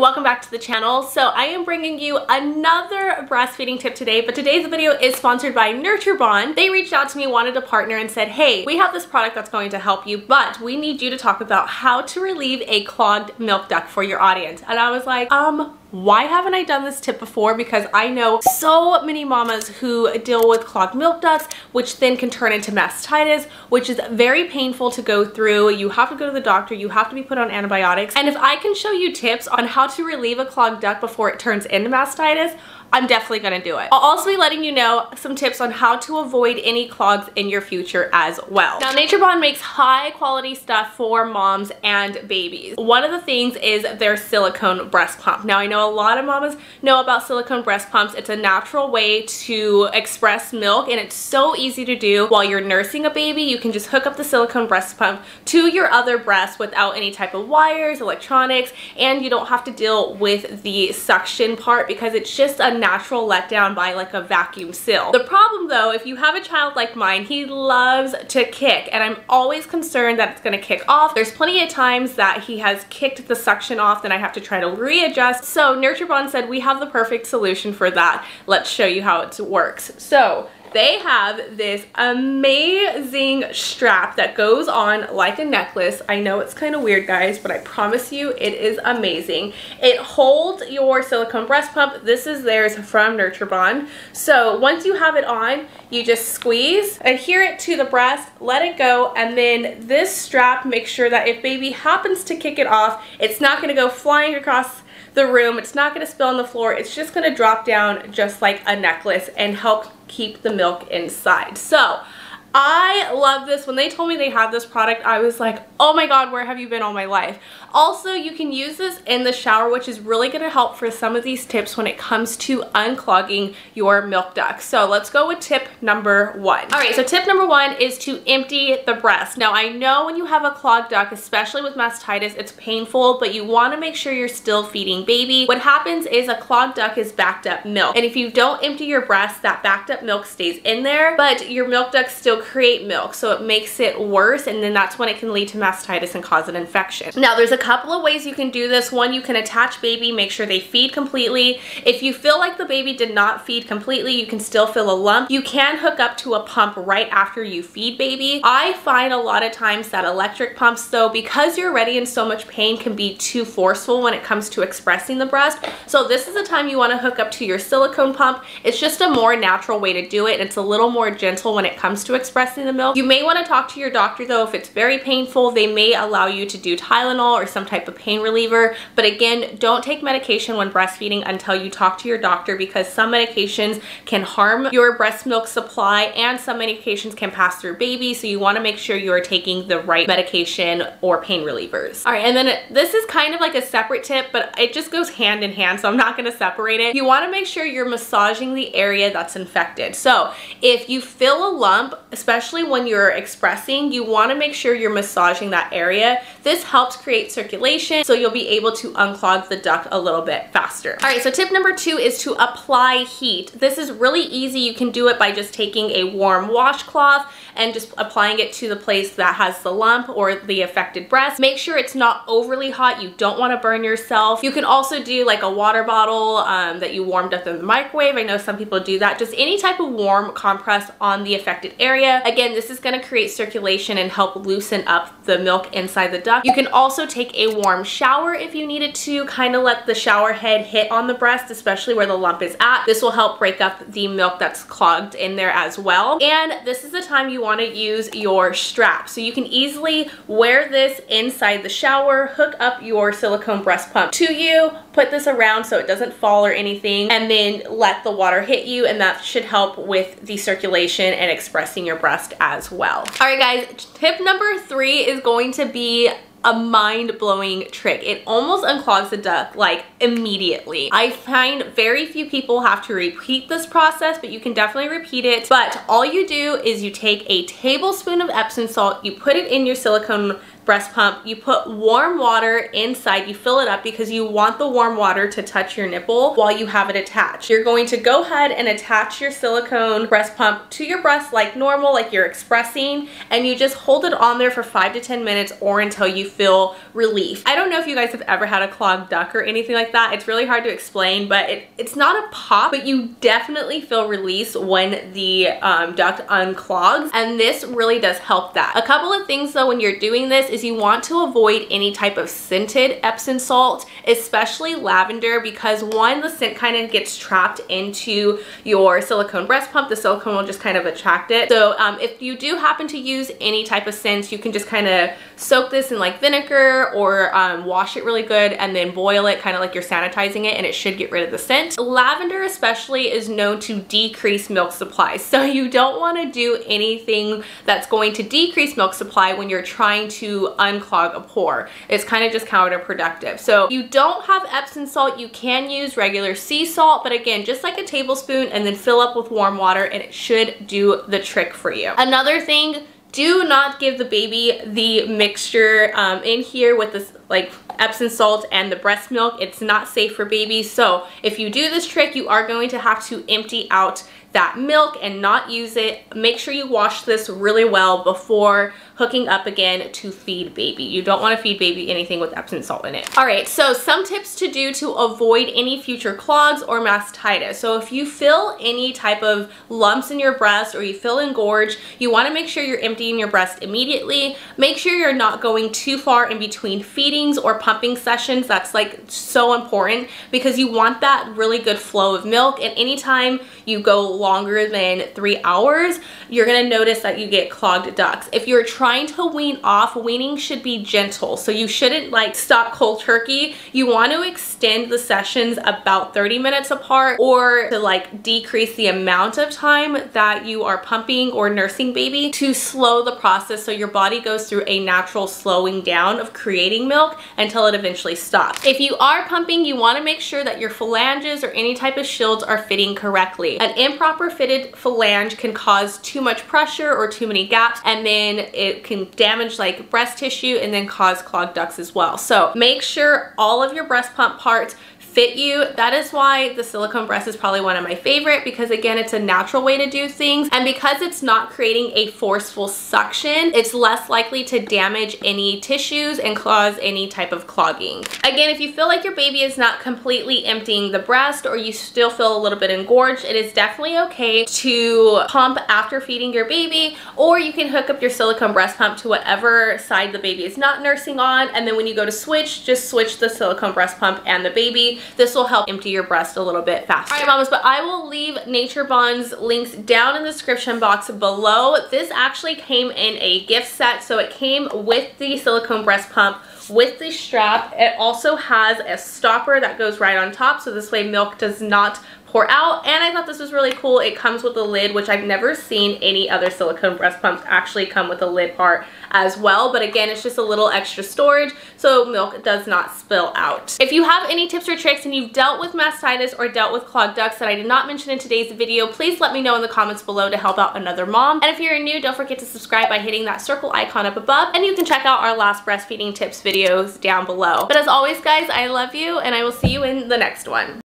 welcome back to the channel. So I am bringing you another breastfeeding tip today, but today's video is sponsored by NatureBond. They reached out to me, wanted to partner, and said, hey, we have this product that's going to help you, but we need you to talk about how to relieve a clogged milk duct for your audience. And I was like, why haven't I done this tip before? Because I know so many mamas who deal with clogged milk ducts, which then can turn into mastitis, which is very painful to go through. You have to go to the doctor, you have to be put on antibiotics. And if I can show you tips on how to relieve a clogged duct before it turns into mastitis, I'm definitely gonna do it. I'll also be letting you know some tips on how to avoid any clogs in your future as well. Now, NatureBond makes high quality stuff for moms and babies. One of the things is their silicone breast pump. Now, I know a lot of mamas know about silicone breast pumps. It's a natural way to express milk, and it's so easy to do while you're nursing a baby. You can just hook up the silicone breast pump to your other breast without any type of wires, electronics, and you don't have to deal with the suction part because it's just a natural letdown by like a vacuum seal. The problem though, if you have a child like mine, he loves to kick, and I'm always concerned that it's gonna kick off. There's plenty of times that he has kicked the suction off, then I have to try to readjust. So NatureBond said we have the perfect solution for that. Let's show you how it works. So they have this amazing strap that goes on like a necklace. I know it's kind of weird, guys, but I promise you it is amazing. It holds your silicone breast pump. This is theirs from NatureBond. So once you have it on, you just squeeze, adhere it to the breast, let it go, and then this strap makes sure that if baby happens to kick it off, it's not gonna go flying across the room, it's not going to spill on the floor, it's just going to drop down just like a necklace and help keep the milk inside. So I love this. When they told me they had this product, I was like, oh my god, where have you been all my life? Also, you can use this in the shower, which is really going to help for some of these tips when it comes to unclogging your milk ducts. So let's go with tip number one. All right, so tip number one is to empty the breast. Now, I know when you have a clogged duct, especially with mastitis, it's painful, but you want to make sure you're still feeding baby. What happens is a clogged duct is backed up milk, and if you don't empty your breast, that backed up milk stays in there, but your milk ducts still create milk, so it makes it worse, and then that's when it can lead to mastitis and cause an infection. Now, there's a couple of ways you can do this. One, you can attach baby, make sure they feed completely. If you feel like the baby did not feed completely, you can still feel a lump. You can hook up to a pump right after you feed baby. I find a lot of times that electric pumps, though, because you're already in so much pain, can be too forceful when it comes to expressing the breast. So this is the time you want to hook up to your silicone pump. It's just a more natural way to do it. It's a little more gentle when it comes to expressing the milk. You may want to talk to your doctor though. If it's very painful, they may allow you to do Tylenol or some type of pain reliever. But again, don't take medication when breastfeeding until you talk to your doctor, because some medications can harm your breast milk supply and some medications can pass through baby. So you want to make sure you are taking the right medication or pain relievers. All right, and then this is kind of like a separate tip, but it just goes hand in hand, so I'm not going to separate it. You want to make sure you're massaging the area that's infected. So if you feel a lump, especially when you're expressing, you want to make sure you're massaging that area. This helps create circulation, so you'll be able to unclog the duct a little bit faster. All right, so tip number two is to apply heat. This is really easy. You can do it by just taking a warm washcloth and just applying it to the place that has the lump or the affected breast. Make sure it's not overly hot. You don't want to burn yourself. You can also do like a water bottle that you warmed up in the microwave. I know some people do that. Just any type of warm compress on the affected area. Again, this is going to create circulation and help loosen up the milk inside the duct. You can also take a warm shower if you needed to, kind of let the shower head hit on the breast, especially where the lump is at. This will help break up the milk that's clogged in there as well. And this is the time you want to use your strap. So you can easily wear this inside the shower, hook up your silicone breast pump to you, put this around so it doesn't fall or anything, and then let the water hit you, and that should help with the circulation and expressing your breast as well. All right, guys, tip number three is going to be a mind-blowing trick. It almost unclogs the duct like immediately. I find very few people have to repeat this process, but you can definitely repeat it. But all you do is you take a tablespoon of Epsom salt, you put it in your silicone breast pump, you put warm water inside, you fill it up because you want the warm water to touch your nipple while you have it attached. You're going to go ahead and attach your silicone breast pump to your breast like normal, like you're expressing, and you just hold it on there for 5 to 10 minutes or until you feel relief. I don't know if you guys have ever had a clogged duct or anything like that. It's really hard to explain, but it's not a pop, but you definitely feel release when the duct unclogs, and this really does help that. A couple of things though when you're doing this is you want to avoid any type of scented Epsom salt, especially lavender, because one, the scent kind of gets trapped into your silicone breast pump. The silicone will just kind of attract it. So if you do happen to use any type of scents, you can just kind of soak this in like vinegar or wash it really good and then boil it, kind of like you're sanitizing it, and it should get rid of the scent. Lavender especially is known to decrease milk supply, so you don't want to do anything that's going to decrease milk supply when you're trying to unclog a pore. It's kind of just counterproductive. So if you don't have Epsom salt, you can use regular sea salt, but again, just like a tablespoon, and then fill up with warm water, and it should do the trick for you. Another thing, do not give the baby the mixture in here with this like Epsom salt and the breast milk. It's not safe for babies. So if you do this trick, you are going to have to empty out that milk and not use it. Make sure you wash this really well before hooking up again to feed baby. You don't want to feed baby anything with Epsom salt in it. All right, so some tips to do to avoid any future clogs or mastitis. So if you feel any type of lumps in your breast or you feel engorged, you want to make sure you're emptying your breast immediately. Make sure you're not going too far in between feedings or pumping sessions. That's like so important because you want that really good flow of milk, and anytime you go longer than 3 hours, you're gonna notice that you get clogged ducts. If you're trying to wean off, weaning should be gentle. So you shouldn't like stop cold turkey. You want to extend the sessions about 30 minutes apart, or to like decrease the amount of time that you are pumping or nursing baby to slow the process so your body goes through a natural slowing down of creating milk until it eventually stops. If you are pumping, you want to make sure that your phalanges or any type of shields are fitting correctly. An improper fitted phalange can cause too much pressure or too many gaps, and then it can damage like breast tissue and then cause clogged ducts as well. So make sure all of your breast pump parts fit you. That is why the silicone breast is probably one of my favorite, because again, it's a natural way to do things, and because it's not creating a forceful suction, it's less likely to damage any tissues and cause any type of clogging. Again, if you feel like your baby is not completely emptying the breast or you still feel a little bit engorged, it is definitely okay to pump after feeding your baby, or you can hook up your silicone breast pump to whatever side the baby is not nursing on, and then when you go to switch, just switch the silicone breast pump and the baby. This will help empty your breast a little bit faster. All right, mamas, but I will leave NatureBond's links down in the description box below. This actually came in a gift set, so it came with the silicone breast pump, with the strap. It also has a stopper that goes right on top, so this way milk does not pour out, and I thought this was really cool. It comes with a lid, which I've never seen any other silicone breast pumps actually come with a lid part as well, but again, it's just a little extra storage so milk does not spill out. If you have any tips or tricks and you've dealt with mastitis or dealt with clogged ducts that I did not mention in today's video, please let me know in the comments below to help out another mom. And if you're new, don't forget to subscribe by hitting that circle icon up above, and you can check out our last breastfeeding tips videos down below. But as always, guys, I love you, and I will see you in the next one.